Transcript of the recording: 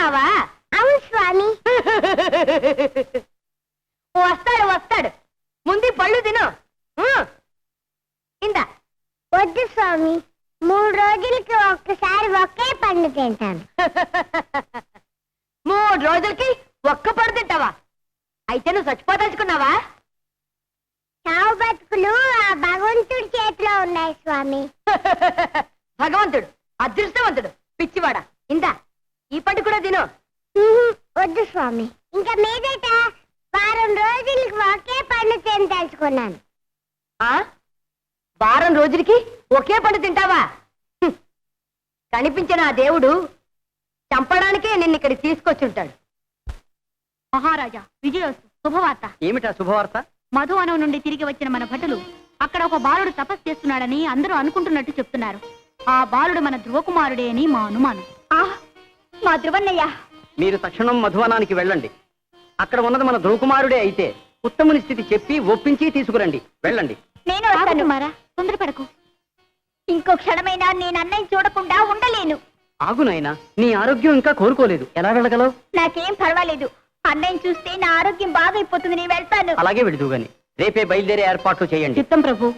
వస్తున్నావా? అవును స్వామి. వస్తాడు వస్తాడు, ముందు పళ్ళు తిను. ఇందా. వద్దు స్వామి, 3 రోజులకి ఒక్కసారి ఒకే పండు తింటాను. 3 రోజులకి ఒక్క పడు తింటావా? అయితే నువ్వు చచ్చిపోదలుచుకున్నావా? చావు బతుకులు ఆ భగవంతుడి చేతిలో ఉన్నాయి స్వామి. భగవంతుడు అదృష్టవంతుడు, పిచ్చివాడా. ఇందా ఈ పండు కూడా తిను. వద్దు స్వామి, ఇంకా మీదట వారం రోజులకి ఒకే పండు తినదలుచుకున్నాను. వారం రోజులకి ఒకే పండు తింటావా? కనిపించిన ఆ దేవుడు చంపడానికే నిన్ను ఇక్కడికి తీసుకొచ్చుంటాడు. మహారాజా, విజయోస్తు. శుభవార్త. ఏమిటా శుభవార్త? మధువనం నుండి తిరిగి వచ్చిన మన భటులు అక్కడ ఒక బాలుడు తపస్సు చేస్తున్నాడని అందరూ అనుకుంటున్నట్టు చెప్తున్నారు. ఆ బాలుడు మన ధ్రువకుమారుడే అని మా అనుమానం. మా ధ్రువన్నయ్య, మీరు తక్షణం మధువనానికి వెళ్ళండి. అక్కడ ఉన్నది మన ధ్రువకుమారుడే అయితే ఉత్తముని స్థితి చెప్పి ఒప్పించి తీసుకురండి. వెళ్ళండి. నేను వస్తాను. తొందరపడకు. ఇంకో క్షణమైనా నేను అన్నయ్య చూడకుండా ఉండలేను. ఆగునైనా, నీ ఆరోగ్యం ఇంకా కోరుకోలేదు, ఎలా వెళ్ళగలవు? నాకేం పర్వాలేదు, అన్నయ్య చూస్తే నా ఆరోగ్యం బాగైపోతుంది. నేను వెళ్తాను. అలాగే వెళుదు గాని రేపే బయలుదేరే ఏర్పాట్లు చేయండి. చిత్తం ప్రభు.